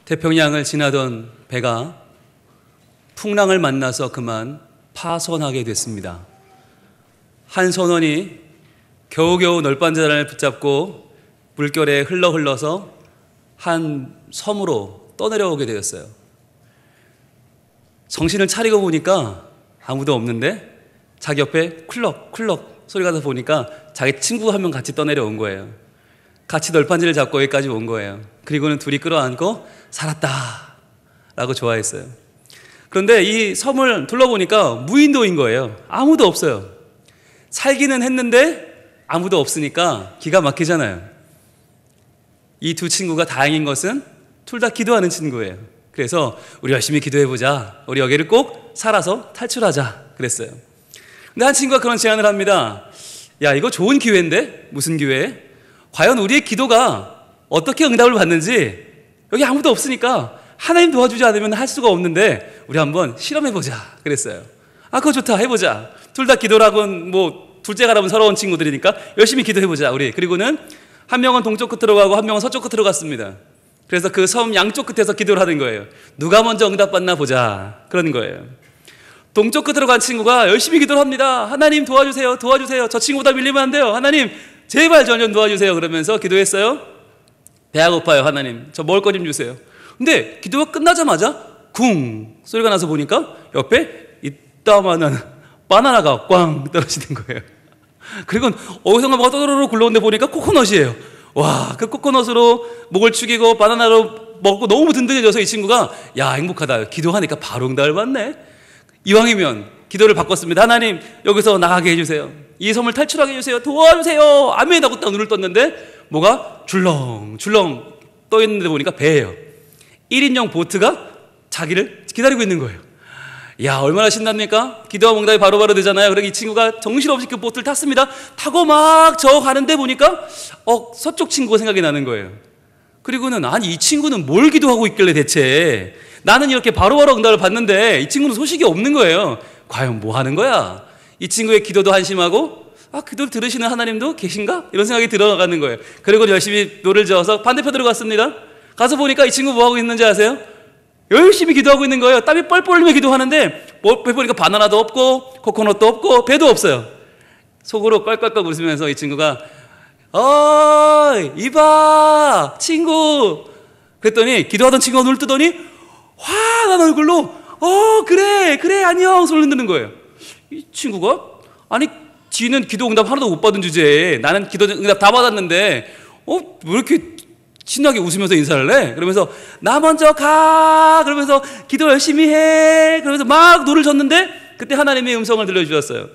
태평양을 지나던 배가 풍랑을 만나서 그만 파선하게 됐습니다. 한 선원이 겨우겨우 널빤자단을 붙잡고 물결에 흘러서 한 섬으로 떠내려오게 되었어요. 정신을 차리고 보니까 아무도 없는데 자기 옆에 쿨럭쿨럭 소리가 나서 보니까 자기 친구 한 명 같이 떠내려온 거예요. 같이 널판지를 잡고 여기까지 온 거예요. 그리고는 둘이 끌어안고 살았다 라고 좋아했어요. 그런데 이 섬을 둘러보니까 무인도인 거예요. 아무도 없어요. 살기는 했는데 아무도 없으니까 기가 막히잖아요. 이 두 친구가 다행인 것은 둘 다 기도하는 친구예요. 그래서 우리 열심히 기도해보자. 우리 여기를 꼭 살아서 탈출하자 그랬어요. 근데 한 친구가 그런 제안을 합니다. 야, 이거 좋은 기회인데? 무슨 기회? 과연 우리의 기도가 어떻게 응답을 받는지 여기 아무도 없으니까 하나님 도와주지 않으면 할 수가 없는데 우리 한번 실험해보자 그랬어요. 아, 그거 좋다, 해보자. 둘 다 기도라고는 뭐 둘째가 라면 서러운 친구들이니까 열심히 기도해보자 우리. 그리고는 한 명은 동쪽 끝으로 가고 한 명은 서쪽 끝으로 갔습니다. 그래서 그 섬 양쪽 끝에서 기도를 하는 거예요. 누가 먼저 응답받나 보자 그러는 거예요. 동쪽 끝으로 간 친구가 열심히 기도를 합니다. 하나님 도와주세요, 도와주세요. 저 친구보다 밀리면 안 돼요. 하나님 제발 저 좀 도와주세요. 그러면서 기도했어요. 배가 고파요. 하나님 저 먹을 거 좀 주세요. 근데 기도가 끝나자마자 쿵 소리가 나서 보니까 옆에 이따만한 바나나가 꽝 떨어지는 거예요. 그리고 어디선가 뭐가 떠르르 굴러오는데 보니까 코코넛이에요. 와, 그 코코넛으로 목을 축이고 바나나로 먹고 너무 든든해져서 이 친구가 야, 행복하다. 기도하니까 바로 응답을 받네. 이왕이면 기도를 바꿨습니다. 하나님 여기서 나가게 해주세요. 이 섬을 탈출하게 해주세요. 도와주세요. 아멘 하고 딱 눈을 떴는데 뭐가 줄렁줄렁 떠있는데 보니까 배예요. 1인용 보트가 자기를 기다리고 있는 거예요. 야, 얼마나 신납니까? 기도와 응답이 바로바로 되잖아요. 그러니까 이 친구가 정신없이 그 보트를 탔습니다. 타고 막 저 가는데 보니까 서쪽 친구가 생각이 나는 거예요. 그리고는 아니 이 친구는 뭘 기도하고 있길래 대체 나는 이렇게 바로바로 응답을 받는데 이 친구는 소식이 없는 거예요. 과연 뭐 하는 거야? 이 친구의 기도도 한심하고 기도를 들으시는 하나님도 계신가? 이런 생각이 들어가는 거예요. 그리고 열심히 노를 저어서 반대편으로 갔습니다. 가서 보니까 이 친구 뭐 하고 있는지 아세요? 열심히 기도하고 있는 거예요. 땀이 뻘뻘 흘리며 기도하는데 보니까 바나나도 없고 코코넛도 없고 배도 없어요. 속으로 껄껄껄 웃으면서 이 친구가 이봐 친구 그랬더니 기도하던 친구가 눈을 뜨더니 화난 얼굴로 그래 안녕 소리 흔드는 거예요. 이 친구가 아니 지는 기도 응답 하나도 못 받은 주제에 나는 기도 응답 다 받았는데 왜 이렇게 신나게 웃으면서 인사를 해? 그러면서 나 먼저 가 그러면서 기도 열심히 해 그러면서 막 노를 졌는데 그때 하나님의 음성을 들려주셨어요.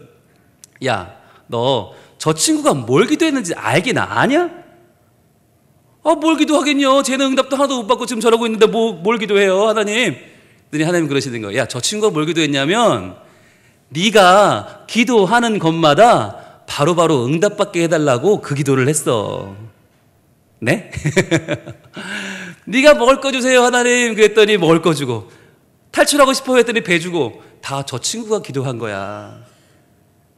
야, 너 저 친구가 뭘 기도했는지 알긴 아냐? 뭘 기도하겠냐? 쟤는 응답도 하나도 못 받고 지금 저러고 있는데 뭘 기도해요 하나님? 그랬더니 하나님 그러시는 거예요. 야, 저 친구가 뭘 기도했냐면 네가 기도하는 것마다 바로바로 응답받게 해달라고 그 기도를 했어. 네? 네가 먹을 거 주세요 하나님 그랬더니 먹을 거 주고 탈출하고 싶어 했더니 배 주고 다 저 친구가 기도한 거야.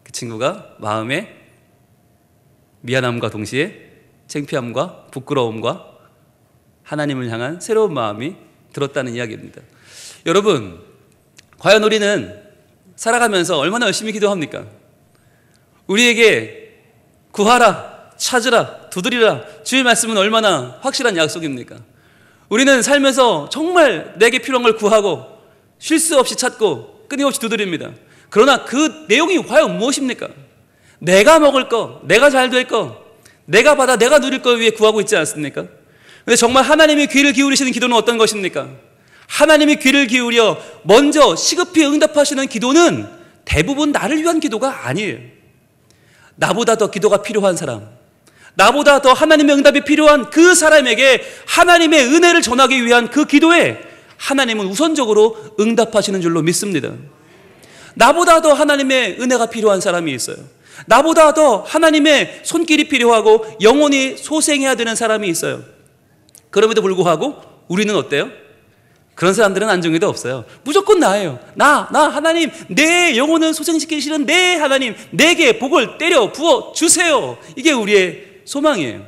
그 친구가 마음에 미안함과 동시에 창피함과 부끄러움과 하나님을 향한 새로운 마음이 들었다는 이야기입니다. 여러분, 과연 우리는 살아가면서 얼마나 열심히 기도합니까? 우리에게 구하라, 찾으라, 두드리라 주의 말씀은 얼마나 확실한 약속입니까? 우리는 살면서 정말 내게 필요한 걸 구하고 쉴 수 없이 찾고 끊임없이 두드립니다. 그러나 그 내용이 과연 무엇입니까? 내가 먹을 거, 내가 잘 될 거, 내가 받아 내가 누릴 거 위해 구하고 있지 않습니까? 근데 정말 하나님이 귀를 기울이시는 기도는 어떤 것입니까? 하나님이 귀를 기울여 먼저 시급히 응답하시는 기도는 대부분 나를 위한 기도가 아니에요. 나보다 더 기도가 필요한 사람, 나보다 더 하나님의 응답이 필요한 그 사람에게 하나님의 은혜를 전하기 위한 그 기도에 하나님은 우선적으로 응답하시는 줄로 믿습니다. 나보다 더 하나님의 은혜가 필요한 사람이 있어요. 나보다 더 하나님의 손길이 필요하고 영원히 소생해야 되는 사람이 있어요. 그럼에도 불구하고 우리는 어때요? 그런 사람들은 안정에도 없어요. 무조건 나예요. 나 하나님 내 영혼을 소생시키시는 내 하나님 내게 복을 때려 부어 주세요. 이게 우리의 소망이에요.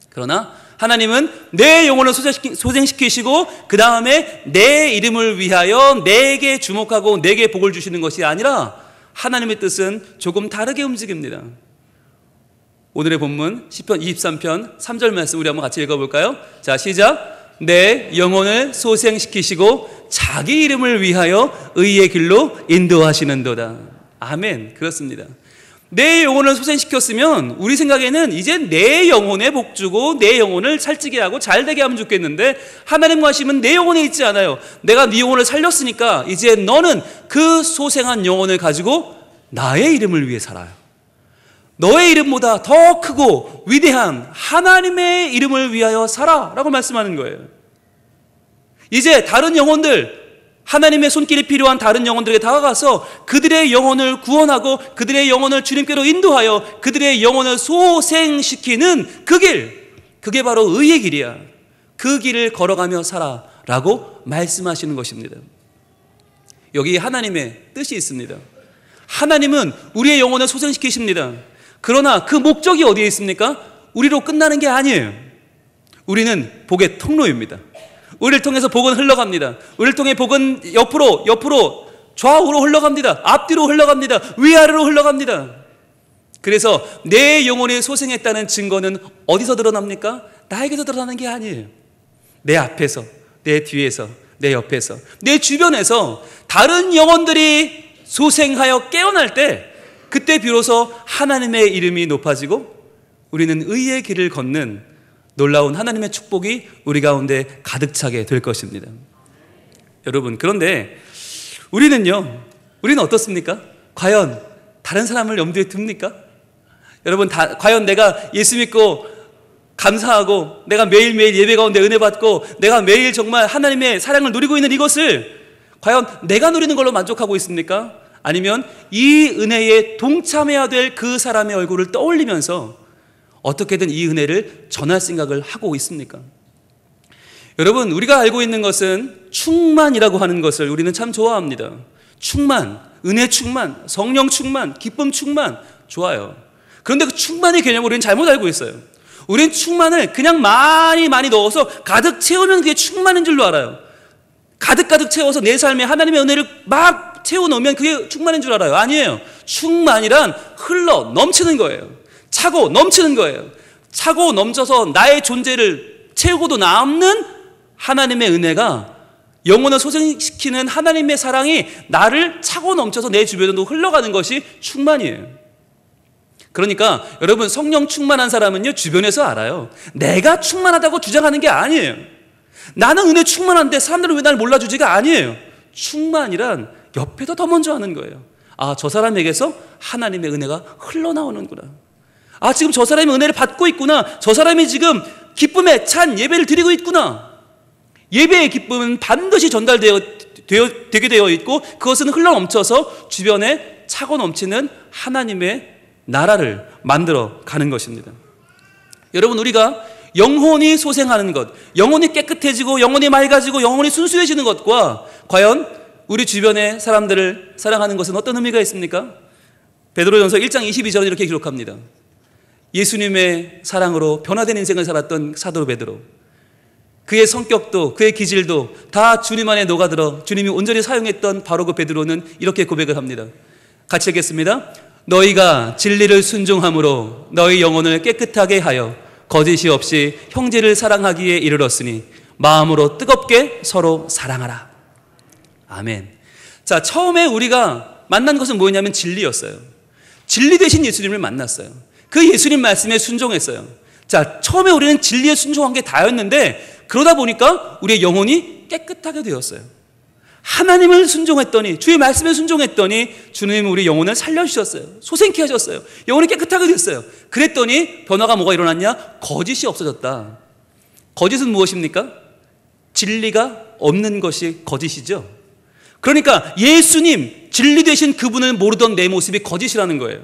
그러나 하나님은 내 영혼을 소생시키시고 그 다음에 내 이름을 위하여 내게 주목하고 내게 복을 주시는 것이 아니라 하나님의 뜻은 조금 다르게 움직입니다. 오늘의 본문 시편 23편 3절 말씀 우리 한번 같이 읽어볼까요? 자, 시작. 내 영혼을 소생시키시고 자기 이름을 위하여 의의 길로 인도하시는도다. 아멘. 그렇습니다. 내 영혼을 소생시켰으면 우리 생각에는 이제 내 영혼에 복주고 내 영혼을 살찌게 하고 잘되게 하면 좋겠는데, 하나님 말씀은 내 영혼에 있지 않아요. 내가 네 영혼을 살렸으니까 이제 너는 그 소생한 영혼을 가지고 나의 이름을 위해 살아요. 너의 이름보다 더 크고 위대한 하나님의 이름을 위하여 살아 라고 말씀하는 거예요. 이제 다른 영혼들, 하나님의 손길이 필요한 다른 영혼들에게 다가가서 그들의 영혼을 구원하고 그들의 영혼을 주님께로 인도하여 그들의 영혼을 소생시키는 그 길, 그게 바로 의의 길이야. 그 길을 걸어가며 살아라고 말씀하시는 것입니다. 여기 하나님의 뜻이 있습니다. 하나님은 우리의 영혼을 소생시키십니다. 그러나 그 목적이 어디에 있습니까? 우리로 끝나는 게 아니에요. 우리는 복의 통로입니다. 우리를 통해서 복은 흘러갑니다. 우리를 통해 복은 옆으로 좌우로 흘러갑니다. 앞뒤로 흘러갑니다. 위아래로 흘러갑니다. 그래서 내 영혼이 소생했다는 증거는 어디서 드러납니까? 나에게서 드러나는 게 아니에요. 내 앞에서, 내 뒤에서, 내 옆에서, 내 주변에서 다른 영혼들이 소생하여 깨어날 때, 그때 비로소 하나님의 이름이 높아지고 우리는 의의 길을 걷는 놀라운 하나님의 축복이 우리 가운데 가득 차게 될 것입니다. 여러분, 그런데 우리는 어떻습니까? 과연 다른 사람을 염두에 둡니까? 여러분, 과연 내가 예수 믿고 감사하고 내가 매일매일 예배 가운데 은혜 받고 내가 매일 정말 하나님의 사랑을 누리고 있는 이것을 과연 내가 누리는 걸로 만족하고 있습니까? 아니면 이 은혜에 동참해야 될 그 사람의 얼굴을 떠올리면서 어떻게든 이 은혜를 전할 생각을 하고 있습니까? 여러분, 우리가 알고 있는 것은 충만이라고 하는 것을 우리는 참 좋아합니다. 충만, 은혜 충만, 성령 충만, 기쁨 충만, 좋아요. 그런데 그 충만의 개념을 우리는 잘못 알고 있어요. 우리는 충만을 그냥 많이 넣어서 가득 채우면 그게 충만인 줄로 알아요. 가득 채워서 내 삶에 하나님의 은혜를 막 채워놓으면 그게 충만인 줄 알아요. 아니에요. 충만이란 흘러 넘치는 거예요. 차고 넘치는 거예요. 차고 넘쳐서 나의 존재를 채우고도 남는 하나님의 은혜가, 영혼을 소생시키는 하나님의 사랑이 나를 차고 넘쳐서 내 주변으로 흘러가는 것이 충만이에요. 그러니까 여러분, 성령 충만한 사람은요, 주변에서 알아요. 내가 충만하다고 주장하는 게 아니에요. 나는 은혜 충만한데 사람들은 왜 날 몰라주지가 아니에요. 충만이란 옆에서 더 먼저 하는 거예요. 아, 저 사람에게서 하나님의 은혜가 흘러나오는구나. 아, 지금 저 사람이 은혜를 받고 있구나. 저 사람이 지금 기쁨에 찬 예배를 드리고 있구나. 예배의 기쁨은 반드시 되게 되어 있고 그것은 흘러넘쳐서 주변에 차고 넘치는 하나님의 나라를 만들어 가는 것입니다. 여러분, 우리가 영혼이 소생하는 것, 영혼이 깨끗해지고 영혼이 맑아지고 영혼이 순수해지는 것과 과연 우리 주변의 사람들을 사랑하는 것은 어떤 의미가 있습니까? 베드로전서 1장 22절은 이렇게 기록합니다. 예수님의 사랑으로 변화된 인생을 살았던 사도 베드로, 그의 성격도 그의 기질도 다 주님 안에 녹아들어 주님이 온전히 사용했던 바로 그 베드로는 이렇게 고백을 합니다. 같이 읽겠습니다. 너희가 진리를 순종함으로 너희 영혼을 깨끗하게 하여 거짓이 없이 형제를 사랑하기에 이르렀으니 마음으로 뜨겁게 서로 사랑하라. 아멘. 자, 처음에 우리가 만난 것은 뭐였냐면 진리였어요. 진리 되신 예수님을 만났어요. 그 예수님 말씀에 순종했어요. 자, 처음에 우리는 진리에 순종한 게 다였는데 그러다 보니까 우리의 영혼이 깨끗하게 되었어요. 하나님을 순종했더니, 주의 말씀에 순종했더니 주님이 우리 영혼을 살려주셨어요. 소생케 하셨어요. 영혼이 깨끗하게 됐어요. 그랬더니 변화가 뭐가 일어났냐? 거짓이 없어졌다. 거짓은 무엇입니까? 진리가 없는 것이 거짓이죠. 그러니까 예수님, 진리 되신 그분을 모르던 내 모습이 거짓이라는 거예요.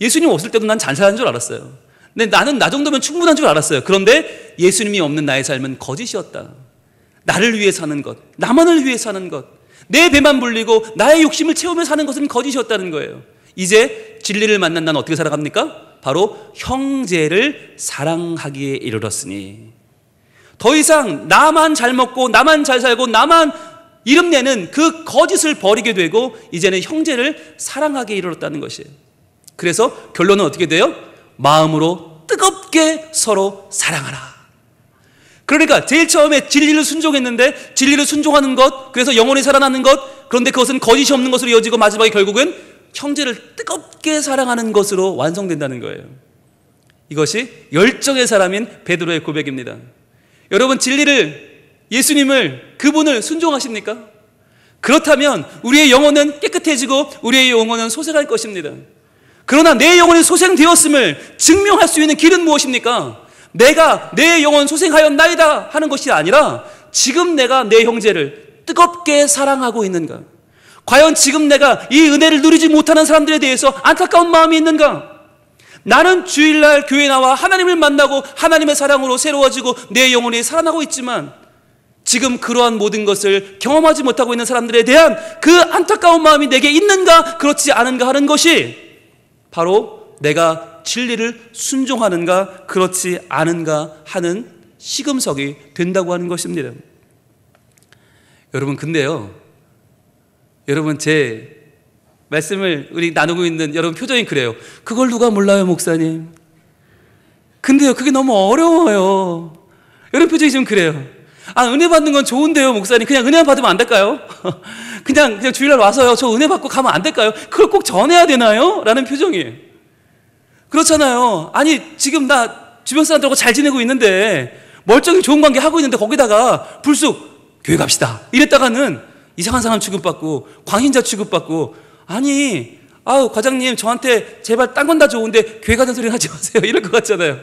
예수님 없을 때도 난 잘 사는 줄 알았어요. 근데 나는 나 정도면 충분한 줄 알았어요. 그런데 예수님이 없는 나의 삶은 거짓이었다. 나를 위해 사는 것, 나만을 위해 사는 것, 내 배만 불리고 나의 욕심을 채우며 사는 것은 거짓이었다는 거예요. 이제 진리를 만난 나는 어떻게 살아갑니까? 바로 형제를 사랑하기에 이르렀으니. 더 이상 나만 잘 먹고 나만 잘 살고 나만 이름내는 그 거짓을 버리게 되고 이제는 형제를 사랑하기에 이르렀다는 것이에요. 그래서 결론은 어떻게 돼요? 마음으로 뜨겁게 서로 사랑하라. 그러니까 제일 처음에 진리를 순종했는데 진리를 순종하는 것, 그래서 영혼이 살아나는 것, 그런데 그것은 거짓이 없는 것으로 이어지고 마지막에 결국은 형제를 뜨겁게 사랑하는 것으로 완성된다는 거예요. 이것이 열정의 사람인 베드로의 고백입니다. 여러분, 진리를, 예수님을, 그분을 순종하십니까? 그렇다면 우리의 영혼은 깨끗해지고 우리의 영혼은 소생할 것입니다. 그러나 내 영혼이 소생되었음을 증명할 수 있는 길은 무엇입니까? 내가 내 영혼 소생하였나이다 하는 것이 아니라 지금 내가 내 형제를 뜨겁게 사랑하고 있는가? 과연 지금 내가 이 은혜를 누리지 못하는 사람들에 대해서 안타까운 마음이 있는가? 나는 주일날 교회에 나와 하나님을 만나고 하나님의 사랑으로 새로워지고 내 영혼이 살아나고 있지만 지금 그러한 모든 것을 경험하지 못하고 있는 사람들에 대한 그 안타까운 마음이 내게 있는가 그렇지 않은가 하는 것이 바로 내가 진리를 순종하는가 그렇지 않은가 하는 시금석이 된다고 하는 것입니다. 여러분, 근데요, 여러분, 제 말씀을 우리 나누고 있는 여러분 표정이 그래요. 그걸 누가 몰라요, 목사님? 근데요, 그게 너무 어려워요. 여러분 표정이 좀 그래요. 아, 은혜 받는 건 좋은데요, 목사님. 그냥 은혜만 받으면 안 될까요? 그냥 주일날 와서요, 저 은혜 받고 가면 안 될까요? 그걸 꼭 전해야 되나요? 라는 표정이에요. 그렇잖아요. 아니, 지금 나 주변 사람들하고 잘 지내고 있는데 멀쩡히 좋은 관계 하고 있는데 거기다가 불쑥 교회 갑시다 이랬다가는 이상한 사람 취급받고 광신자 취급받고, 아니, 아우 과장님 저한테 제발 딴 건 다 좋은데 교회 가는 소리 하지 마세요 이럴 것 같잖아요.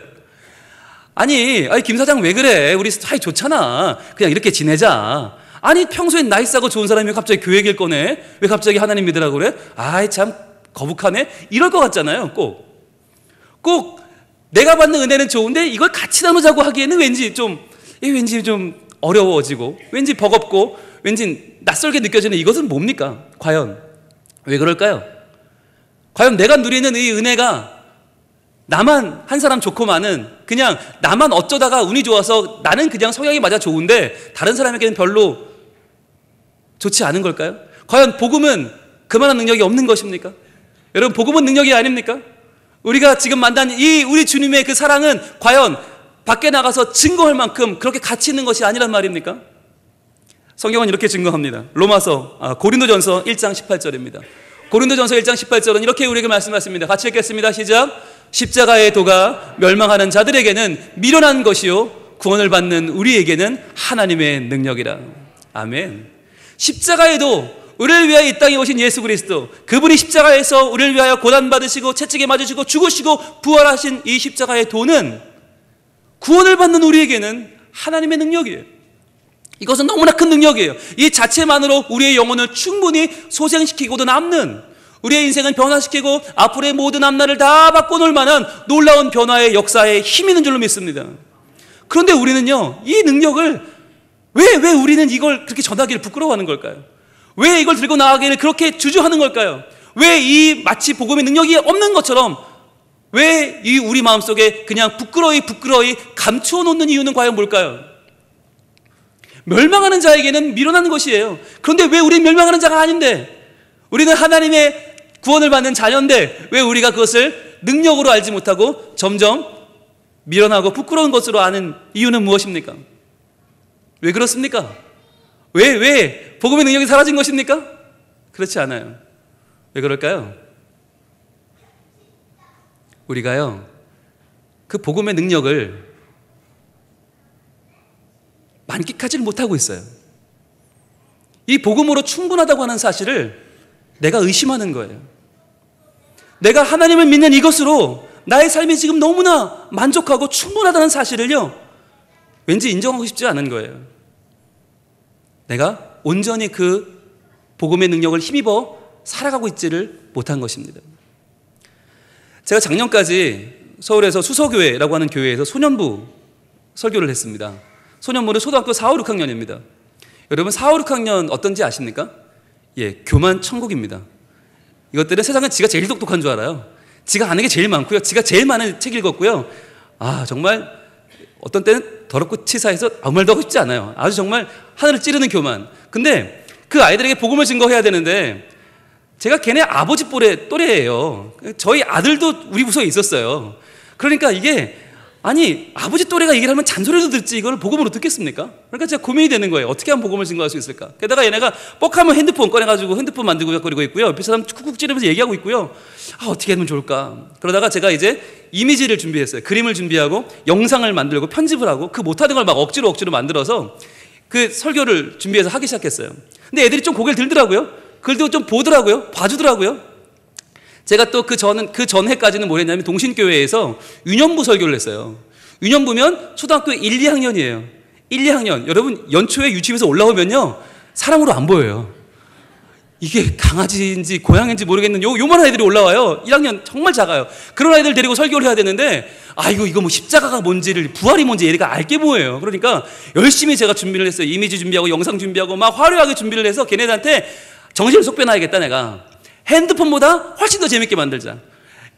아니 김 사장 왜 그래? 우리 사이 좋잖아. 그냥 이렇게 지내자. 아니 평소엔 나이스하고 좋은 사람이 왜 갑자기 교회 얘기를 꺼내? 왜 갑자기 하나님 믿으라고 그래? 아이 참 거북하네? 이럴 것 같잖아요. 꼭 내가 받는 은혜는 좋은데 이걸 같이 나누자고 하기에는 왠지 좀 어려워지고 왠지 버겁고 왠지 낯설게 느껴지는 이것은 뭡니까? 과연 왜 그럴까요? 과연 내가 누리는 이 은혜가 나만 한 사람 좋고만은 그냥 나만 어쩌다가 운이 좋아서 나는 그냥 성향이 맞아 좋은데 다른 사람에게는 별로 좋지 않은 걸까요? 과연 복음은 그만한 능력이 없는 것입니까? 여러분, 복음은 능력이 아닙니까? 우리가 지금 만난 이 우리 주님의 그 사랑은 과연 밖에 나가서 증거할 만큼 그렇게 가치 있는 것이 아니란 말입니까? 성경은 이렇게 증거합니다. 고린도전서 1장 18절입니다. 고린도전서 1장 18절은 이렇게 우리에게 말씀하십니다. 같이 읽겠습니다. 시작. 십자가의 도가 멸망하는 자들에게는 미련한 것이요 구원을 받는 우리에게는 하나님의 능력이라. 아멘. 십자가의 도, 우리를 위하여 이 땅에 오신 예수 그리스도, 그분이 십자가에서 우리를 위하여 고난받으시고 채찍에 맞으시고 죽으시고 부활하신 이 십자가의 도는 구원을 받는 우리에게는 하나님의 능력이에요. 이것은 너무나 큰 능력이에요. 이 자체만으로 우리의 영혼을 충분히 소생시키고도 남는, 우리의 인생을 변화시키고 앞으로의 모든 앞날을 다 바꿔놓을 만한 놀라운 변화의 역사에 힘이 있는 줄로 믿습니다. 그런데 우리는요, 이 능력을 왜 우리는 이걸 그렇게 전하기를 부끄러워하는 걸까요? 왜 이걸 들고 나가기를 그렇게 주저하는 걸까요? 왜 이 마치 복음의 능력이 없는 것처럼 왜 이 우리 마음속에 그냥 부끄러이 감추어 놓는 이유는 과연 뭘까요? 멸망하는 자에게는 미련한 것이에요. 그런데 왜 우리는 멸망하는 자가 아닌데, 우리는 하나님의 구원을 받는 자녀인데 왜 우리가 그것을 능력으로 알지 못하고 점점 미련하고 부끄러운 것으로 아는 이유는 무엇입니까? 왜 그렇습니까? 왜 복음의 능력이 사라진 것입니까? 그렇지 않아요. 왜 그럴까요? 우리가요, 그 복음의 능력을 만끽하지를 못하고 있어요. 이 복음으로 충분하다고 하는 사실을 내가 의심하는 거예요. 내가 하나님을 믿는 이것으로 나의 삶이 지금 너무나 만족하고 충분하다는 사실을요, 왠지 인정하고 싶지 않은 거예요. 내가 온전히 그 복음의 능력을 힘입어 살아가고 있지를 못한 것입니다. 제가 작년까지 서울에서 수서교회라고 하는 교회에서 소년부 설교를 했습니다. 소년부는 초등학교 4, 5, 6학년입니다. 여러분 4, 5, 6학년 어떤지 아십니까? 예, 교만 천국입니다. 이것들은 세상은 지가 제일 똑똑한 줄 알아요. 지가 아는 게 제일 많고요. 지가 제일 많은 책 읽었고요. 정말 어떤 때는 더럽고 치사해서 아무 말도 하고 싶지 않아요. 아주 정말 하늘을 찌르는 교만. 근데 그 아이들에게 복음을 증거해야 되는데 제가 걔네 아버지 또래예요. 저희 아들도 우리 부서에 있었어요. 그러니까 이게 아버지 또래가 얘기를 하면 잔소리도 듣지 이걸 복음으로 듣겠습니까? 그러니까 제가 고민이 되는 거예요. 어떻게 하면 복음을 증거할 수 있을까? 게다가 얘네가 뻑하면 핸드폰 꺼내가지고 핸드폰 만들고 그러고 있고요. 옆에 사람 쿡쿡 찌르면서 얘기하고 있고요. 어떻게 하면 좋을까? 그러다가 제가 이제 이미지를 준비했어요. 그림을 준비하고 영상을 만들고 편집을 하고 그 못하는 걸 막 억지로 만들어서 그 설교를 준비해서 하기 시작했어요. 근데 애들이 좀 고개를 들더라고요. 그래도 좀 보더라고요. 봐주더라고요. 제가 또 그 전해까지는 뭘 했냐면 동신교회에서 유년부 설교를 했어요. 유년부면 초등학교 1, 2학년이에요. 1, 2학년. 여러분, 연초에 유치원에서 올라오면요, 사람으로 안 보여요. 이게 강아지인지 고양이인지 모르겠는 요만한 애들이 올라와요. 1학년 정말 작아요. 그런 아이들 데리고 설교를 해야 되는데, 이거 뭐 십자가가 뭔지를, 부활이 뭔지 얘가 알게 뭐예요. 그러니까 열심히 제가 준비를 했어요. 이미지 준비하고 영상 준비하고 막 화려하게 준비를 해서 걔네들한테 정신을 쏙 빼놔야겠다, 내가. 핸드폰보다 훨씬 더 재밌게 만들자.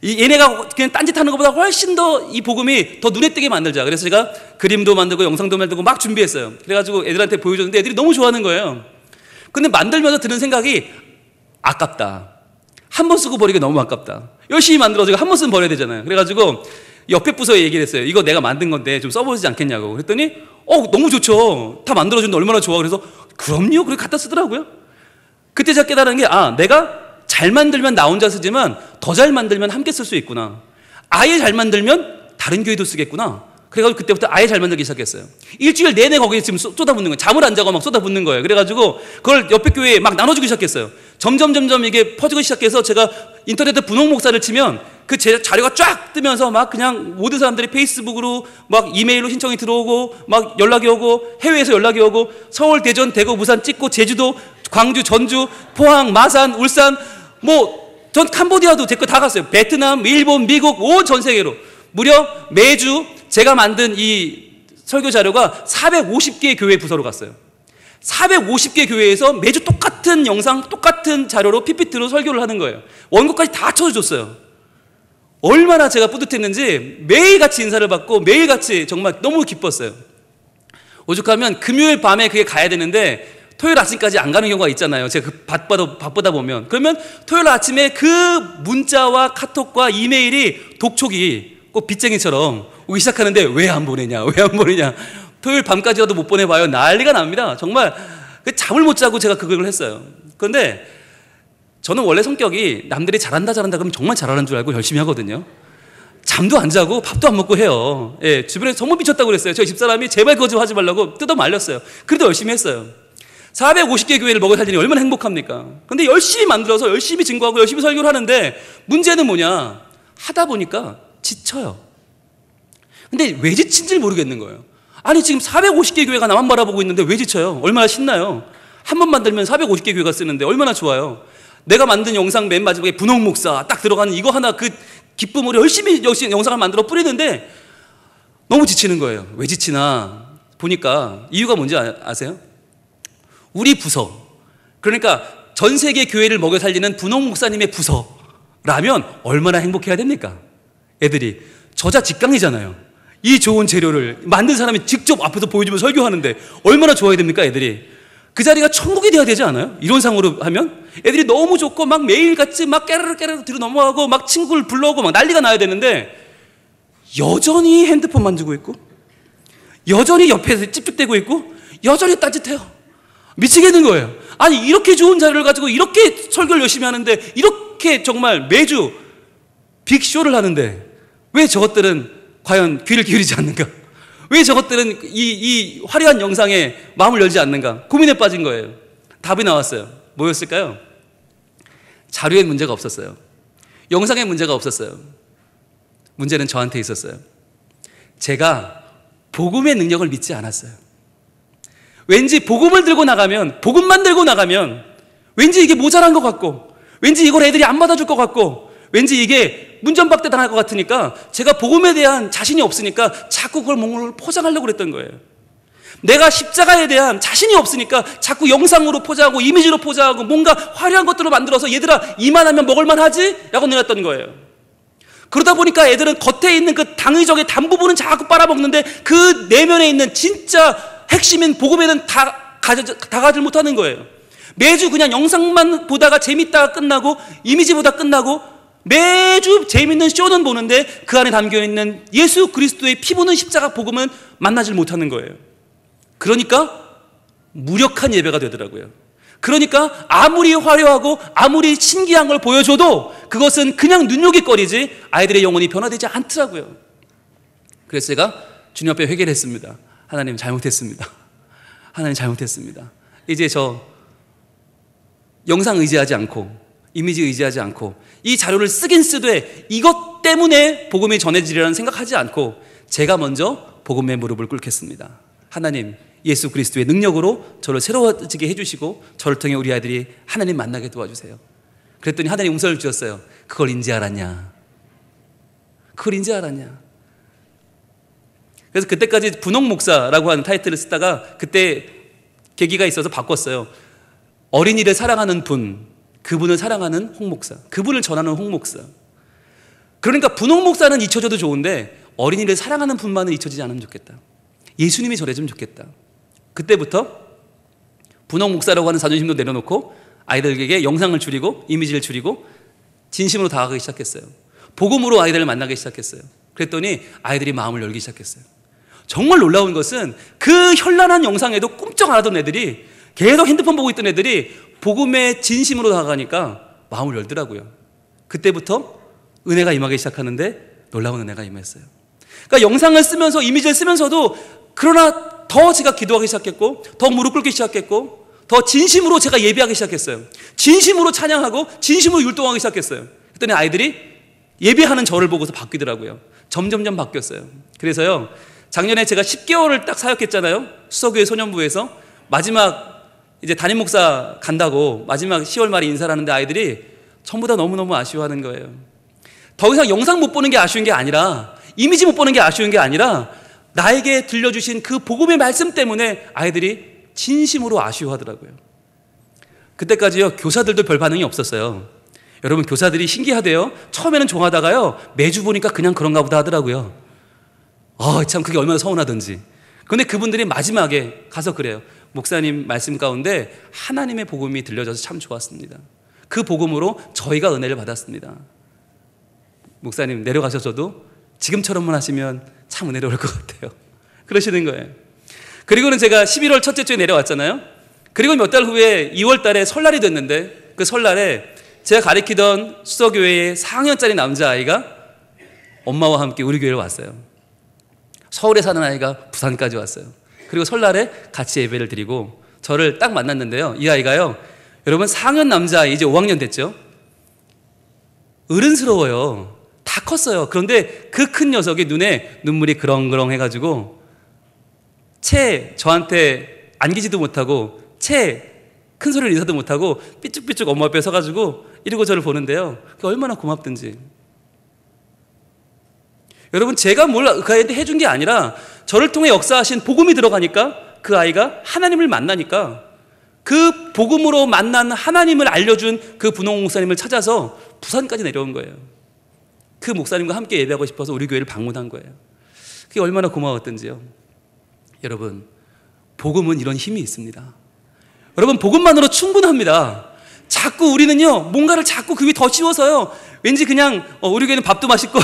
얘네가 그냥 딴짓하는 것보다 훨씬 더 이 복음이 더 눈에 띄게 만들자. 그래서 제가 그림도 만들고 영상도 만들고 막 준비했어요. 그래가지고 애들한테 보여줬는데 애들이 너무 좋아하는 거예요. 근데 만들면서 드는 생각이 아깝다. 한 번 쓰고 버리기 너무 아깝다. 열심히 만들어서 한 번 쓰면 버려야 되잖아요. 그래가지고 옆에 부서에 얘기를 했어요. 이거 내가 만든 건데 좀 써보지 않겠냐고. 그랬더니 너무 좋죠. 다 만들어주는데 얼마나 좋아. 그래서 그럼요. 그렇게 갖다 쓰더라고요. 그때 제가 깨달은 게 내가 잘 만들면 나 혼자 쓰지만 더 잘 만들면 함께 쓸 수 있구나. 아예 잘 만들면 다른 교회도 쓰겠구나. 그래가지고 그때부터 아예 잘 만들기 시작했어요. 일주일 내내 거기에 지금 쏟아붓는 거예요. 잠을 안 자고 막 쏟아붓는 거예요. 그래가지고 그걸 옆에 교회에 막 나눠주기 시작했어요. 점점 이게 퍼지기 시작해서 제가 인터넷에 분홍 목사를 치면 그 자료가 쫙 뜨면서 막 그냥 모든 사람들이 페이스북으로 막 이메일로 신청이 들어오고 막 연락이 오고 해외에서 연락이 오고 서울, 대전, 대구, 부산 찍고 제주도, 광주, 전주, 포항, 마산, 울산 전 캄보디아도 제 거 다 갔어요. 베트남, 일본, 미국, 온 전 세계로. 무려 매주 제가 만든 이 설교 자료가 450개의 교회 부서로 갔어요. 450개 교회에서 매주 똑같은 영상, 똑같은 자료로 PPT로 설교를 하는 거예요. 원고까지 다 쳐줬어요. 얼마나 제가 뿌듯했는지 매일같이 인사를 받고 매일같이 정말 너무 기뻤어요. 오죽하면 금요일 밤에 그게 가야 되는데 토요일 아침까지 안 가는 경우가 있잖아요. 제가 바쁘다 보면. 그러면 토요일 아침에 그 문자와 카톡과 이메일이 독촉이 꼭 빚쟁이처럼 오기 시작하는데 왜 안 보내냐. 토요일 밤까지라도 못 보내봐요. 난리가 납니다. 정말 잠을 못 자고 제가 그걸 했어요. 그런데 저는 원래 성격이 남들이 잘한다 그러면 정말 잘하는 줄 알고 열심히 하거든요. 잠도 안 자고 밥도 안 먹고 해요. 주변에 정말 미쳤다고 그랬어요. 저희 집사람이 제발 그거 좀 하지 말라고 뜯어 말렸어요. 그래도 열심히 했어요. 450개 교회를 먹여 살리니 얼마나 행복합니까? 근데 열심히 만들어서 열심히 증거하고 열심히 설교를 하는데 문제는 뭐냐? 하다 보니까 지쳐요. 근데 왜 지친지 모르겠는 거예요. 지금 450개 교회가 나만 바라보고 있는데 왜 지쳐요? 얼마나 신나요? 한 번 만들면 450개 교회가 쓰는데 얼마나 좋아요? 내가 만든 영상 맨 마지막에 분홍 목사 딱 들어가는 이거 하나 그 기쁨으로 열심히 영상을 만들어 뿌리는데 너무 지치는 거예요. 왜 지치나 보니까 이유가 뭔지 아세요? 우리 부서, 그러니까 전 세계 교회를 먹여 살리는 분홍 목사님의 부서라면 얼마나 행복해야 됩니까? 애들이 저자 직강이잖아요. 이 좋은 재료를 만든 사람이 직접 앞에서 보여주면 설교하는데 얼마나 좋아야 됩니까? 애들이 그 자리가 천국이 돼야 되지 않아요? 이런 상으로 하면 애들이 너무 좋고 막 매일같이 막 깨르르 뒤로 넘어가고 막 친구를 불러오고 막 난리가 나야 되는데 여전히 핸드폰 만지고 있고 여전히 옆에서 찝찝대고 있고 여전히 딴짓해요. 미치겠는 거예요. 이렇게 좋은 자료를 가지고 이렇게 설교를 열심히 하는데 이렇게 정말 매주 빅쇼를 하는데 왜 저것들은 과연 귀를 기울이지 않는가? 왜 저것들은 이 화려한 영상에 마음을 열지 않는가? 고민에 빠진 거예요. 답이 나왔어요. 뭐였을까요? 자료에 문제가 없었어요. 영상에 문제가 없었어요. 문제는 저한테 있었어요. 제가 복음의 능력을 믿지 않았어요. 왠지 복음만 들고 나가면 왠지 이게 모자란 것 같고 왠지 이걸 애들이 안 받아줄 것 같고 왠지 이게 문전박대 당할 것 같으니까 제가 복음에 대한 자신이 없으니까 자꾸 그걸 뭔가를 포장하려고 그랬던 거예요. 내가 십자가에 대한 자신이 없으니까 자꾸 영상으로 포장하고 이미지로 포장하고 뭔가 화려한 것들로 만들어서 얘들아 이만하면 먹을만 하지? 라고 내놨던 거예요. 그러다 보니까 애들은 겉에 있는 그 당의적의 단 부분은 자꾸 빨아먹는데 그 내면에 있는 진짜 핵심인 복음에는 다 가지 못하는 거예요. 매주 그냥 영상만 보다가 재밌다가 끝나고 이미지 보다 끝나고 매주 재밌는 쇼는 보는데 그 안에 담겨있는 예수 그리스도의 피 부는 십자가 복음은 만나질 못하는 거예요. 그러니까 무력한 예배가 되더라고요. 그러니까 아무리 화려하고 아무리 신기한 걸 보여줘도 그것은 그냥 눈요깃거리지 아이들의 영혼이 변화되지 않더라고요. 그래서 제가 주님 앞에 회개를 했습니다. 하나님 잘못했습니다. 하나님 잘못했습니다. 이제 저 영상 의지하지 않고 이미지 의지하지 않고 이 자료를 쓰긴 쓰되 이것 때문에 복음이 전해지리라는 생각하지 않고 제가 먼저 복음의 무릎을 꿇겠습니다. 하나님, 예수 그리스도의 능력으로 저를 새로워지게 해주시고 저를 통해 우리 아이들이 하나님 만나게 도와주세요. 그랬더니 하나님 용서를 주셨어요. 그걸 인지 알았냐? 그걸 인지 알았냐? 그래서 그때까지 분홍 목사라고 하는 타이틀을 쓰다가 그때 계기가 있어서 바꿨어요. 어린이를 사랑하는 분, 그분을 사랑하는 홍 목사, 그분을 전하는 홍 목사. 그러니까 분홍 목사는 잊혀져도 좋은데 어린이를 사랑하는 분만은 잊혀지지 않으면 좋겠다. 예수님이 전해주면 좋겠다. 그때부터 분홍 목사라고 하는 자존심도 내려놓고 아이들에게 영상을 줄이고 이미지를 줄이고 진심으로 다가가기 시작했어요. 복음으로 아이들을 만나기 시작했어요. 그랬더니 아이들이 마음을 열기 시작했어요. 정말 놀라운 것은 그 현란한 영상에도 꿈쩍 안 하던 애들이 계속 핸드폰 보고 있던 애들이 복음의 진심으로 다가가니까 마음을 열더라고요. 그때부터 은혜가 임하기 시작하는데 놀라운 은혜가 임했어요. 그러니까 영상을 쓰면서 이미지를 쓰면서도 그러나 더 제가 기도하기 시작했고 더 무릎 꿇기 시작했고 더 진심으로 제가 예배하기 시작했어요. 진심으로 찬양하고 진심으로 율동하기 시작했어요. 그랬더니 아이들이 예배하는 저를 보고서 바뀌더라고요. 점점점 바뀌었어요. 그래서요, 작년에 제가 10개월을 딱 사역했잖아요. 수서교회 소년부에서 마지막 이제 담임 목사 간다고 마지막 10월 말에 인사를 하는데 아이들이 전부 다 너무너무 아쉬워하는 거예요. 더 이상 영상 못 보는 게 아쉬운 게 아니라 이미지 못 보는 게 아쉬운 게 아니라 나에게 들려주신 그 복음의 말씀 때문에 아이들이 진심으로 아쉬워하더라고요. 그때까지요, 교사들도 별 반응이 없었어요. 여러분, 교사들이 신기하대요. 처음에는 좋아하다가요, 매주 보니까 그냥 그런가 보다 하더라고요. 참 그게 얼마나 서운하던지. 그런데 그분들이 마지막에 가서 그래요. 목사님 말씀 가운데 하나님의 복음이 들려져서 참 좋았습니다. 그 복음으로 저희가 은혜를 받았습니다. 목사님 내려가셔서도 지금처럼만 하시면 참 은혜로울 것 같아요. 그러시는 거예요. 그리고는 제가 11월 첫째 주에 내려왔잖아요. 그리고 몇 달 후에 2월 달에 설날이 됐는데 그 설날에 제가 가리키던 수서교회의 4학년짜리 남자아이가 엄마와 함께 우리 교회로 왔어요. 서울에 사는 아이가 부산까지 왔어요. 그리고 설날에 같이 예배를 드리고 저를 딱 만났는데요. 이 아이가요, 여러분 4학년 남자아이, 이제 5학년 됐죠. 어른스러워요. 다 컸어요. 그런데 그 큰 녀석이 눈에 눈물이 그렁그렁 해가지고 저한테 안기지도 못하고 큰 소리를 인사도 못하고 삐쭉삐쭉 엄마 앞에 서가지고 이러고 저를 보는데요. 그게 얼마나 고맙든지. 여러분, 제가 뭘 그 아이한테 해준 게 아니라 저를 통해 역사하신 복음이 들어가니까 그 아이가 하나님을 만나니까 그 복음으로 만난 하나님을 알려준 그 분홍 목사님을 찾아서 부산까지 내려온 거예요. 그 목사님과 함께 예배하고 싶어서 우리 교회를 방문한 거예요. 그게 얼마나 고마웠던지요. 여러분, 복음은 이런 힘이 있습니다. 여러분, 복음만으로 충분합니다. 자꾸 우리는요, 뭔가를 자꾸 그 위에 더 씌워서요, 왠지 그냥 우리 교회는 밥도 맛있고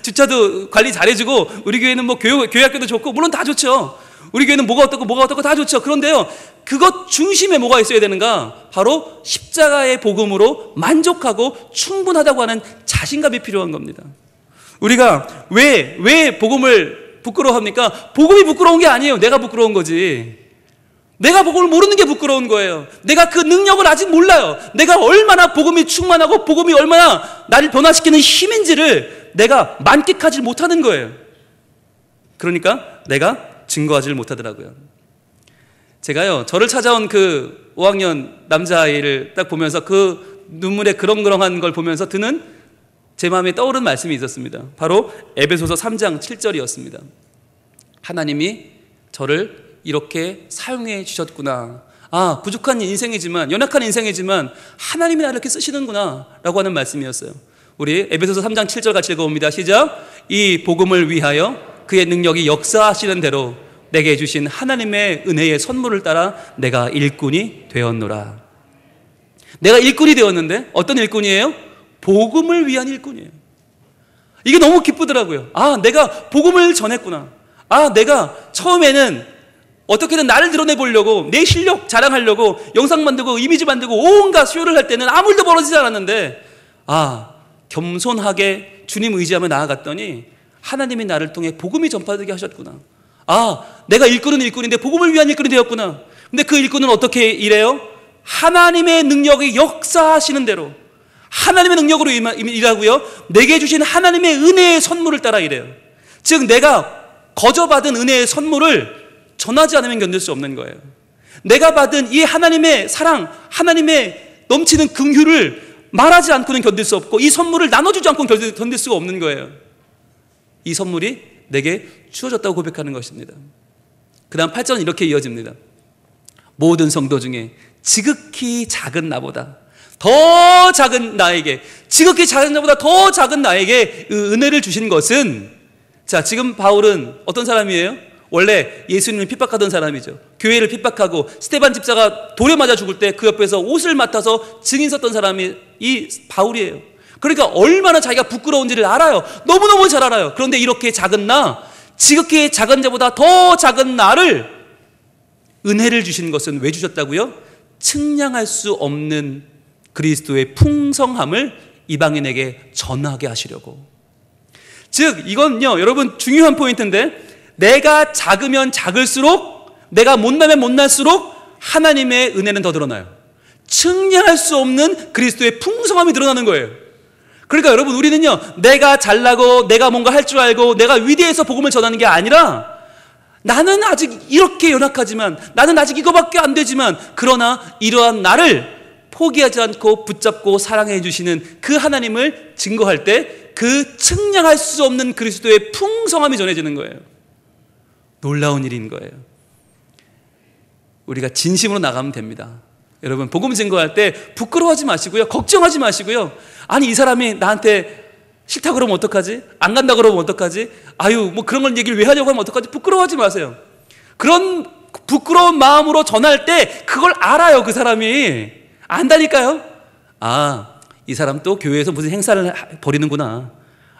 주차도 관리 잘해주고 우리 교회는 뭐 교회학교도 좋고 물론 다 좋죠. 우리 교회는 뭐가 어떻고 다 좋죠. 그런데요, 그것 중심에 뭐가 있어야 되는가? 바로 십자가의 복음으로 만족하고 충분하다고 하는 자신감이 필요한 겁니다. 우리가 왜 복음을 부끄러워합니까? 복음이 부끄러운 게 아니에요. 내가 부끄러운 거지. 내가 복음을 모르는 게 부끄러운 거예요. 내가 그 능력을 아직 몰라요. 내가 얼마나 복음이 충만하고 복음이 얼마나 나를 변화시키는 힘인지를 내가 만끽하지 못하는 거예요. 그러니까 내가 증거하지를 못하더라고요. 제가요, 저를 찾아온 그 5학년 남자아이를 딱 보면서 그 눈물에 그렁그렁한 걸 보면서 드는 제 마음에 떠오른 말씀이 있었습니다. 바로 에베소서 3장 7절이었습니다. 하나님이 저를 이렇게 사용해 주셨구나. 부족한 인생이지만, 연약한 인생이지만 하나님이 나를 이렇게 쓰시는구나 라고 하는 말씀이었어요. 우리 에베소서 3장 7절 같이 읽어봅니다. 시작. 이 복음을 위하여 그의 능력이 역사하시는 대로 내게 주신 하나님의 은혜의 선물을 따라 내가 일꾼이 되었노라. 내가 일꾼이 되었는데 어떤 일꾼이에요? 복음을 위한 일꾼이에요. 이게 너무 기쁘더라고요. 아, 내가 복음을 전했구나. 아, 내가 처음에는 어떻게든 나를 드러내보려고 내 실력 자랑하려고 영상 만들고 이미지 만들고 온갖 쇼를 할 때는 아무 일도 벌어지지 않았는데, 아, 겸손하게 주님 의지하며 나아갔더니 하나님이 나를 통해 복음이 전파되게 하셨구나. 아, 내가 일꾼은 일꾼인데 복음을 위한 일꾼이 되었구나. 근데 그 일꾼은 어떻게 일해요? 하나님의 능력이 역사하시는 대로 하나님의 능력으로 일하고요, 내게 주신 하나님의 은혜의 선물을 따라 일해요. 즉 내가 거저받은 은혜의 선물을 전하지 않으면 견딜 수 없는 거예요. 내가 받은 이 하나님의 사랑, 하나님의 넘치는 긍휼을 말하지 않고는 견딜 수 없고, 이 선물을 나눠주지 않고는 견딜 수가 없는 거예요. 이 선물이 내게 주어졌다고 고백하는 것입니다. 그 다음 8절은 이렇게 이어집니다. 모든 성도 중에 지극히 작은 나보다 더 작은 나에게, 지극히 작은 나보다 더 작은 나에게 은혜를 주신 것은, 자, 지금 바울은 어떤 사람이에요? 원래 예수님을 핍박하던 사람이죠. 교회를 핍박하고 스데반 집사가 돌에 맞아 죽을 때 그 옆에서 옷을 맡아서 증인 섰던 사람이 이 바울이에요. 그러니까 얼마나 자기가 부끄러운지를 알아요. 너무너무 잘 알아요. 그런데 이렇게 작은 나, 지극히 작은 자보다 더 작은 나를 은혜를 주신 것은 왜 주셨다고요? 측량할 수 없는 그리스도의 풍성함을 이방인에게 전하게 하시려고. 즉 이건요, 여러분 중요한 포인트인데, 내가 작으면 작을수록, 내가 못나면 못날수록 하나님의 은혜는 더 드러나요. 측량할 수 없는 그리스도의 풍성함이 드러나는 거예요. 그러니까 여러분, 우리는요, 내가 잘나고 내가 뭔가 할 줄 알고 내가 위대해서 복음을 전하는 게 아니라, 나는 아직 이렇게 연약하지만, 나는 아직 이거밖에 안 되지만, 그러나 이러한 나를 포기하지 않고 붙잡고 사랑해 주시는 그 하나님을 증거할 때 그 측량할 수 없는 그리스도의 풍성함이 전해지는 거예요. 놀라운 일인 거예요. 우리가 진심으로 나가면 됩니다. 여러분, 복음 증거할 때 부끄러워하지 마시고요, 걱정하지 마시고요. 아니, 이 사람이 나한테 싫다 그러면 어떡하지? 안 간다 그러면 어떡하지? 아유, 뭐 그런 걸 얘기를 왜 하려고 하면 어떡하지? 부끄러워하지 마세요. 그런 부끄러운 마음으로 전할 때 그걸 알아요. 그 사람이 안다니까요. 아, 이 사람 또 교회에서 무슨 행사를 벌이는구나.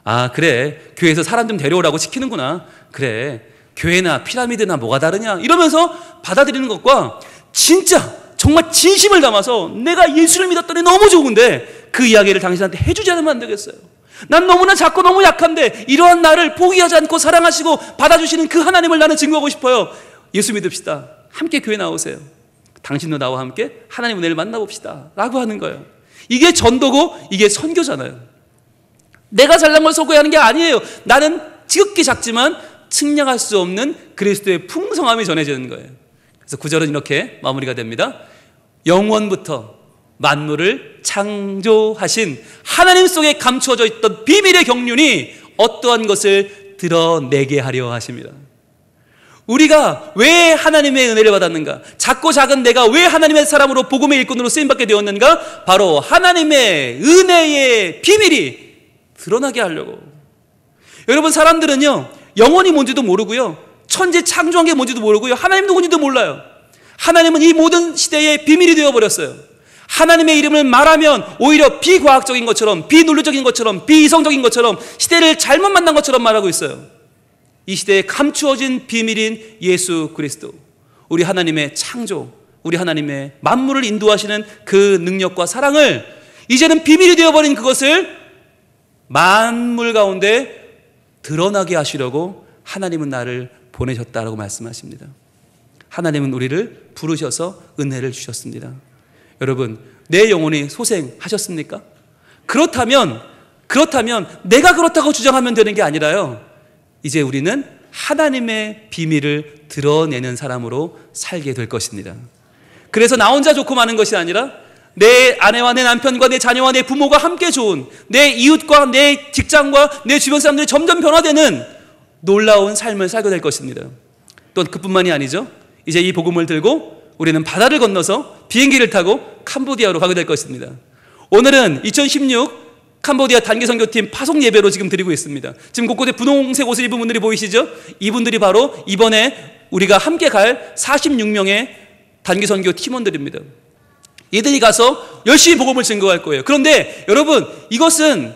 아, 그래, 교회에서 사람 좀 데려오라고 시키는구나. 그래, 교회나 피라미드나 뭐가 다르냐, 이러면서 받아들이는 것과 진짜 정말 진심을 담아서 내가 예수를 믿었더니 너무 좋은데 그 이야기를 당신한테 해주지 않으면 안 되겠어요. 난 너무나 작고 너무 약한데 이러한 나를 포기하지 않고 사랑하시고 받아주시는 그 하나님을 나는 증거하고 싶어요. 예수 믿읍시다. 함께 교회 나오세요. 당신도 나와 함께 하나님 은혜를 만나봅시다 라고 하는 거예요. 이게 전도고 이게 선교잖아요. 내가 잘난 걸 소개하는 게 아니에요. 나는 지극히 작지만 측량할 수 없는 그리스도의 풍성함이 전해지는 거예요. 그래서 9절은 이렇게 마무리가 됩니다. 영원부터 만물을 창조하신 하나님 속에 감추어져 있던 비밀의 경륜이 어떠한 것을 드러내게 하려 하십니다. 우리가 왜 하나님의 은혜를 받았는가? 작고 작은 내가 왜 하나님의 사람으로 복음의 일꾼으로 쓰임받게 되었는가? 바로 하나님의 은혜의 비밀이 드러나게 하려고. 여러분, 사람들은요, 영혼이 뭔지도 모르고요, 천지 창조한 게 뭔지도 모르고요, 하나님 누군지도 몰라요. 하나님은 이 모든 시대의 비밀이 되어버렸어요. 하나님의 이름을 말하면 오히려 비과학적인 것처럼, 비논리적인 것처럼, 비이성적인 것처럼, 시대를 잘못 만난 것처럼 말하고 있어요. 이 시대에 감추어진 비밀인 예수 그리스도, 우리 하나님의 창조, 우리 하나님의 만물을 인도하시는 그 능력과 사랑을 이제는 비밀이 되어버린 그것을 만물 가운데 드러나게 하시려고 하나님은 나를 보내셨다라고 말씀하십니다. 하나님은 우리를 부르셔서 은혜를 주셨습니다. 여러분, 내 영혼이 소생하셨습니까? 그렇다면 내가 그렇다고 주장하면 되는 게 아니라요, 이제 우리는 하나님의 비밀을 드러내는 사람으로 살게 될 것입니다. 그래서 나 혼자 좋고 많은 것이 아니라 내 아내와 내 남편과 내 자녀와 내 부모가 함께 좋은, 내 이웃과 내 직장과 내 주변 사람들이 점점 변화되는 놀라운 삶을 살게 될 것입니다. 또 그뿐만이 아니죠. 이제 이 복음을 들고 우리는 바다를 건너서 비행기를 타고 캄보디아로 가게 될 것입니다. 오늘은 2016 캄보디아 단기 선교팀 파송 예배로 지금 드리고 있습니다. 지금 곳곳에 분홍색 옷을 입은 분들이 보이시죠? 이분들이 바로 이번에 우리가 함께 갈 46명의 단기 선교 팀원들입니다. 얘들이 가서 열심히 복음을 증거할 거예요. 그런데 여러분, 이것은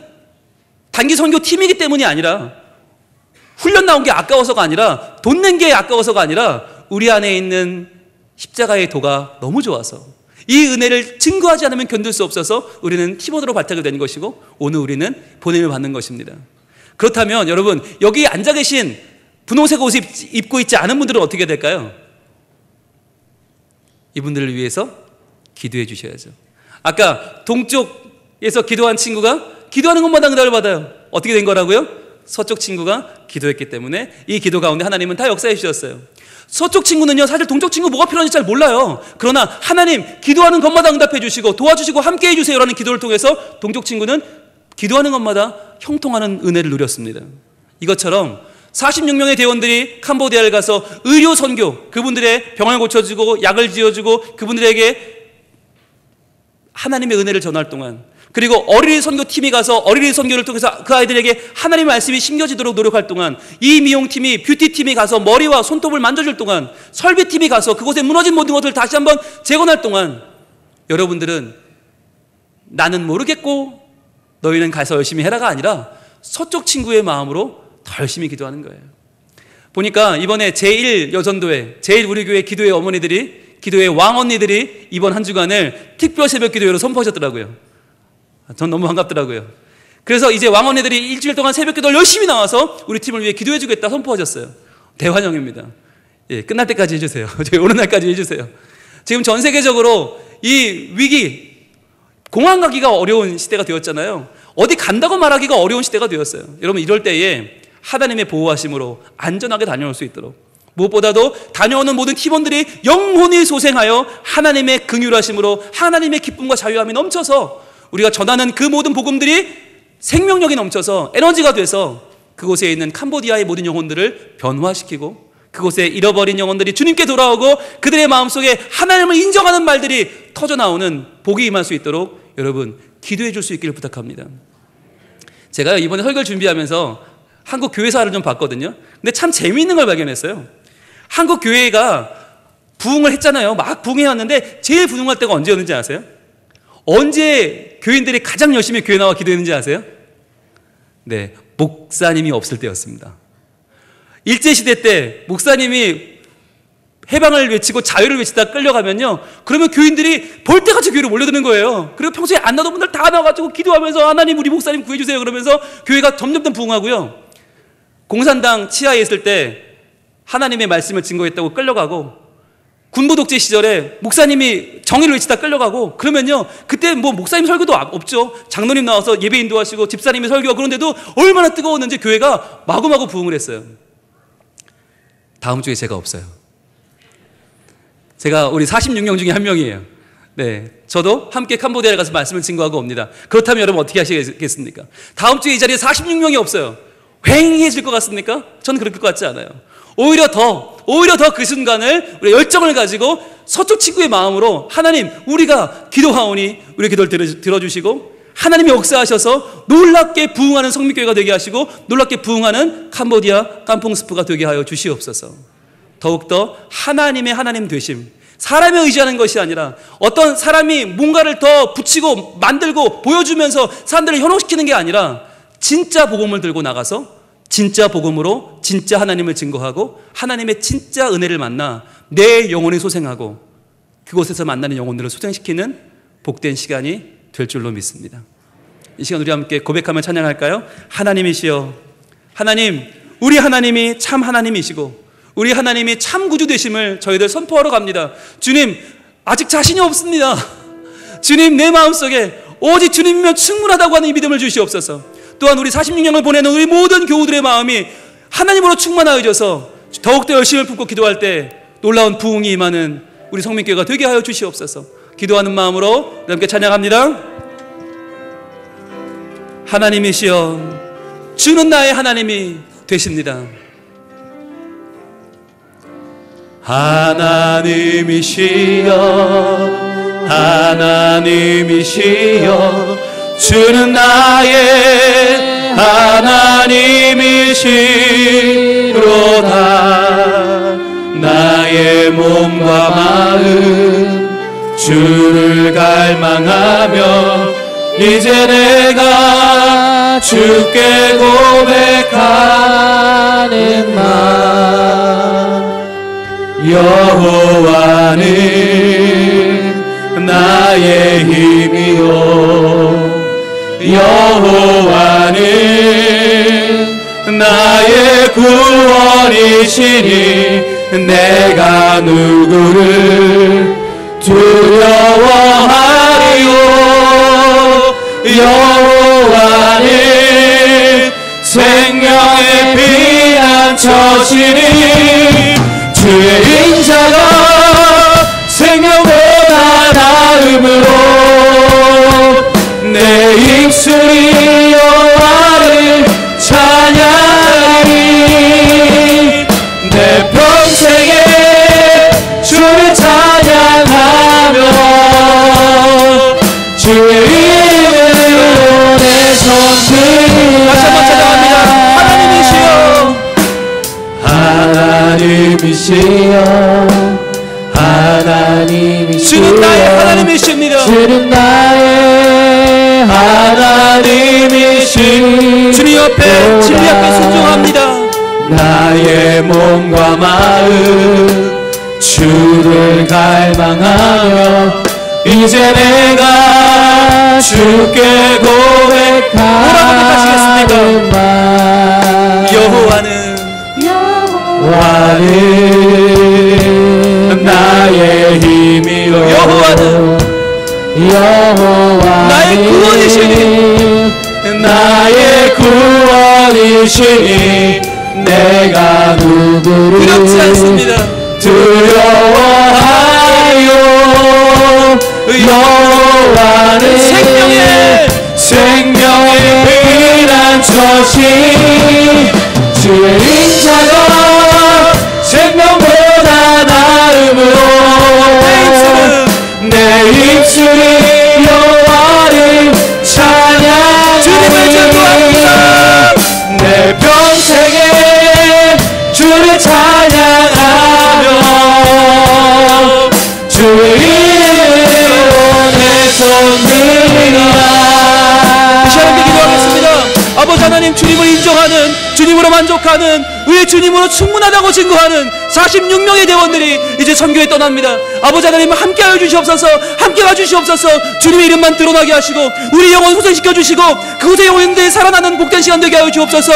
단기 선교 팀이기 때문이 아니라, 훈련 나온 게 아까워서가 아니라, 돈 낸 게 아까워서가 아니라, 우리 안에 있는 십자가의 도가 너무 좋아서 이 은혜를 증거하지 않으면 견딜 수 없어서 우리는 팀원으로 발탁이 된 것이고, 오늘 우리는 보냄을 받는 것입니다. 그렇다면 여러분, 여기 앉아 계신 분홍색 옷을 입고 있지 않은 분들은 어떻게 될까요? 이분들을 위해서 기도해 주셔야죠. 아까 동쪽에서 기도한 친구가 기도하는 것마다 응답을 받아요. 어떻게 된 거라고요? 서쪽 친구가 기도했기 때문에 이 기도 가운데 하나님은 다 역사해 주셨어요. 서쪽 친구는요, 사실 동쪽 친구 뭐가 필요한지 잘 몰라요. 그러나 하나님 기도하는 것마다 응답해 주시고 도와주시고 함께 해 주세요라는 기도를 통해서 동쪽 친구는 기도하는 것마다 형통하는 은혜를 누렸습니다. 이것처럼 46명의 대원들이 캄보디아를 가서 의료 선교, 그분들의 병을 고쳐주고 약을 지어주고 그분들에게 하나님의 은혜를 전할 동안, 그리고 어린이 선교팀이 가서 어린이 선교를 통해서 그 아이들에게 하나님의 말씀이 심겨지도록 노력할 동안, 이 미용팀이, 뷰티팀이 가서 머리와 손톱을 만져줄 동안, 설비팀이 가서 그곳에 무너진 모든 것을 다시 한번 재건할 동안, 여러분들은 나는 모르겠고 너희는 가서 열심히 해라가 아니라 서쪽 친구의 마음으로 더 열심히 기도하는 거예요. 보니까 이번에 제1여전도회, 제1우리교회 기도회 어머니들이, 기도회 왕언니들이 이번 한 주간을 특별 새벽 기도회로 선포하셨더라고요. 전 너무 반갑더라고요. 그래서 이제 왕언니들이 일주일 동안 새벽 기도를 열심히 나와서 우리 팀을 위해 기도해 주겠다 선포하셨어요. 대환영입니다. 예, 끝날 때까지 해주세요. 저희 오는 날까지 해주세요. 지금 전 세계적으로 이 위기, 공항 가기가 어려운 시대가 되었잖아요. 어디 간다고 말하기가 어려운 시대가 되었어요. 여러분, 이럴 때에 하나님의 보호하심으로 안전하게 다녀올 수 있도록, 무엇보다도 다녀오는 모든 팀원들이 영혼이 소생하여 하나님의 긍휼하심으로 하나님의 기쁨과 자유함이 넘쳐서 우리가 전하는 그 모든 복음들이 생명력이 넘쳐서 에너지가 돼서 그곳에 있는 캄보디아의 모든 영혼들을 변화시키고, 그곳에 잃어버린 영혼들이 주님께 돌아오고 그들의 마음속에 하나님을 인정하는 말들이 터져나오는 복이 임할 수 있도록 여러분 기도해 줄 수 있기를 부탁합니다. 제가 이번에 설교를 준비하면서 한국 교회사를 좀 봤거든요. 근데 참 재미있는 걸 발견했어요. 한국 교회가 부흥을 했잖아요. 막 부흥해왔는데 제일 부흥할 때가 언제였는지 아세요? 언제 교인들이 가장 열심히 교회 나와 기도했는지 아세요? 네, 목사님이 없을 때였습니다. 일제시대 때 목사님이 해방을 외치고 자유를 외치다 끌려가면요, 그러면 교인들이 볼때같이 교회로 몰려드는 거예요. 그리고 평소에 안 나오던 분들 다 나와가지고 기도하면서 하나님 우리 목사님 구해주세요 그러면서 교회가 점점 부흥하고요. 공산당 치하에 있을 때 하나님의 말씀을 증거했다고 끌려가고, 군부 독재 시절에 목사님이 정의를 외치다 끌려가고, 그러면요 그때 뭐 목사님 설교도 없죠. 장로님 나와서 예배 인도하시고 집사님이 설교하고, 그런데도 얼마나 뜨거웠는지 교회가 마구마구 부흥을 했어요. 다음 주에 제가 없어요. 제가 우리 46명 중에 한 명이에요. 네, 저도 함께 캄보디아에 가서 말씀을 증거하고 옵니다. 그렇다면 여러분 어떻게 하시겠습니까? 다음 주에 이 자리에 46명이 없어요. 휑해질 것 같습니까? 저는 그럴 것 같지 않아요. 오히려 더 그 순간을 우리 열정을 가지고 서쪽 친구의 마음으로, 하나님 우리가 기도하오니 우리 기도를 들어주시고 하나님이 역사하셔서 놀랍게 부흥하는 성민교회가 되게 하시고 놀랍게 부흥하는 캄보디아 캄퐁스프가 되게 하여 주시옵소서. 더욱더 하나님의 하나님 되심, 사람에 의지하는 것이 아니라 어떤 사람이 뭔가를 더 붙이고 만들고 보여주면서 사람들을 현혹시키는 게 아니라 진짜 복음을 들고 나가서 진짜 복음으로 진짜 하나님을 증거하고 하나님의 진짜 은혜를 만나 내 영혼이 소생하고 그곳에서 만나는 영혼들을 소생시키는 복된 시간이 될 줄로 믿습니다. 이 시간 우리 함께 고백하며 찬양할까요? 하나님이시여, 하나님, 우리 하나님이 참 하나님이시고 우리 하나님이 참 구주 되심을 저희들 선포하러 갑니다. 주님, 아직 자신이 없습니다. 주님, 내 마음속에 오직 주님이면 충분하다고 하는 이 믿음을 주시옵소서. 또한 우리 46년을 보내는 우리 모든 교우들의 마음이 하나님으로 충만하여져서 더욱더 열심히 품고 기도할 때 놀라운 부흥이 임하는 우리 성민교회가 되게 하여 주시옵소서. 기도하는 마음으로 함께 찬양합니다. 하나님이시여, 주는 나의 하나님이 되십니다. 하나님이시여, 하나님이시여, 주는 나의 하나님이시로다. 나의 몸과 마음 주를 갈망하며 이제 내가 주께 고백하는 말. 여호와는 나의 힘이요 여호와는 나의 구원이시니 내가 누구를 두려워하리요. 여호와는 생명의 피난처시니 주의 인자가 생명보다 나음으로 내 입술이 여호와를 찬양하리. 내 평생에 주를 찬양하며 주의 이름으로 내 손 들라. 다시 한번 찬양합니다. 하나님이시여 하나님이시여 주는 나의 하나님이십니다. 주는 나의 하나님이시. 주님 앞에 진리 앞에 순종합니다. 나의 몸과 마음 주를 갈망하며 이제 내가 주께 고백하는 말. 여호와는 나의 힘이요 여호와는 나의 구원이시니 나의 구원이시니 내가 누구를 두렵지 않습니다. 두려워하요. 여호와는 생명의 피난처시. 주의 인자가 생명보다 나음으로 내 입술이 여호와를 찬양하리. 내 평생에 주를 찬양하며 주의 이름으로 내 손 들리라. 다시 함께 기도하겠습니다. 아버지 하나님, 주님을 인정하는, 주님으로 만족하는, 우리 주님으로 충분하다고 증거하는 46명의 대원들이 이제 선교에 떠납니다. 아버지 하나님, 함께하여 주시옵소서. 함께 가주시옵소서. 주님의 이름만 드러나게 하시고 우리 영혼 소생시켜 주시고 그곳의 영혼들이 살아나는 복된 시간 되게 하여 주옵소서.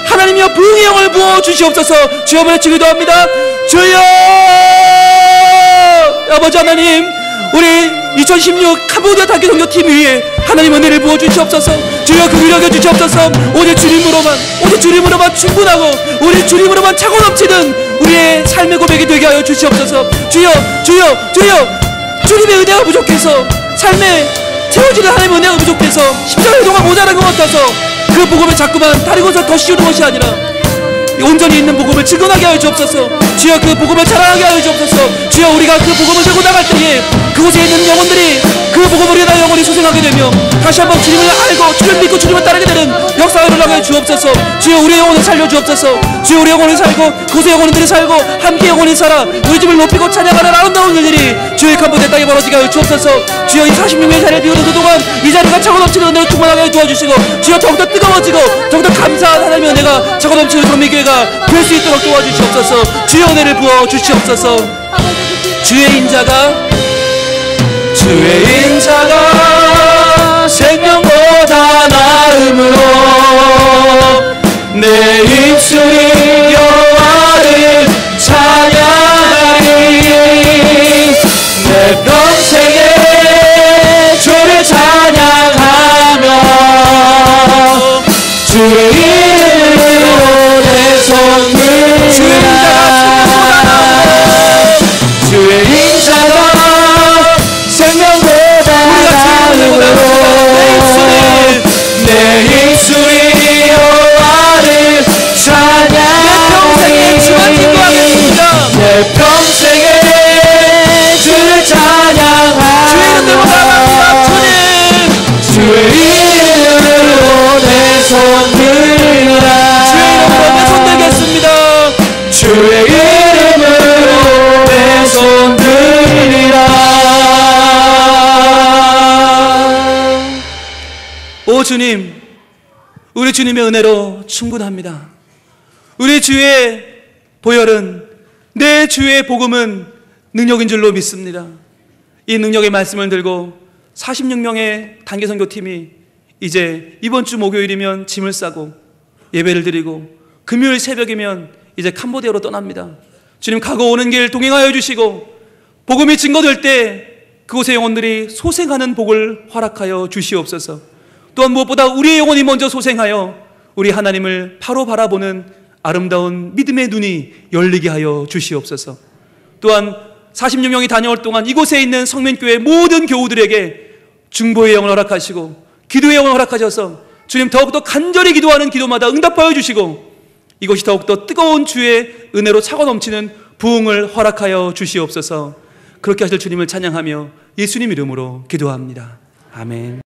하나님이여, 부흥의 영을 부어 주시옵소서. 주여 보내주 기도합니다. 주여. 아버지 하나님, 우리 2016 캄보디아 단기 선교팀 위에 하나님 은혜를 부어 주시옵소서. 주여, 그 위력해 주시옵소서. 오직 주님으로만 충분하고 오직 주님으로만 차고 넘치는 우리의 삶의 고백이 되게 하여 주시옵소서. 주여, 주님의 은혜가 부족해서, 삶에 채워지는 하나님의 은혜가 부족해서 십자가의 동안 모자란 것 같아서 그 복음을 자꾸만 다른 곳을 더 씌우는 것이 아니라 온전히 있는 복음을 증언하게 하여 주옵소서. 주여, 그 복음을 자랑하게 하여 주옵소서. 주여, 우리가 그 복음을 들고 나갈 때에 그곳에 있는 영혼들이 그 복음을 위하여 영혼이 소생하게 되며 다시 한번 주님을 알고 주님을 믿고 주님을 따르게 되는 역사가 일어나게 하여 주옵소서. 주여, 우리의 영혼을 살려 주옵소서. 주여, 우리 영혼을 살고 그곳의 영혼들이 살고 함께 영혼이 살아 우리 집을 높이고 찬양하는 아름다운 일들이 주의 캄보디아 땅에 벌어지게 하여 주옵소서. 주여, 이 46명의 자리에 비우는 그동안 이 자리가 차고 넘치는 은혜로 충만하게 하여 도와주시고 주여, 더욱더 뜨거워지고 더욱더 감사한 하나님의 은혜가 차고 넘치는 전미교회가 될 수 있도록 도와주시옵소서. 주의 은혜를 부어 주시옵소서. 주의 인자가 생명보다 나음으로 내 입술이 여호와를 찬양하리. 내 평생에 주를 찬양하며 주의 이름으로 내 손 들라. 주의 인자가 생명보다 나음으로 내 입술이 여호와를 찬양 오 주님, 우리 주님의 은혜로 충분합니다. 우리 주의 보혈은, 내 주의 복음은 능력인 줄로 믿습니다. 이 능력의 말씀을 들고 46명의 단계선교팀이 이제 이번 주 목요일이면 짐을 싸고 예배를 드리고 금요일 새벽이면 이제 캄보디아로 떠납니다. 주님, 가고 오는 길 동행하여 주시고 복음이 증거될 때 그곳의 영혼들이 소생하는 복을 허락하여 주시옵소서. 또한 무엇보다 우리의 영혼이 먼저 소생하여 우리 하나님을 바로 바라보는 아름다운 믿음의 눈이 열리게 하여 주시옵소서. 또한 46명이 다녀올 동안 이곳에 있는 성민교회 모든 교우들에게 중보의 영을 허락하시고 기도의 영을 허락하셔서 주님, 더욱더 간절히 기도하는 기도마다 응답하여 주시고 이것이 더욱더 뜨거운 주의 은혜로 차고 넘치는 부흥을 허락하여 주시옵소서. 그렇게 하실 주님을 찬양하며 예수님 이름으로 기도합니다. 아멘.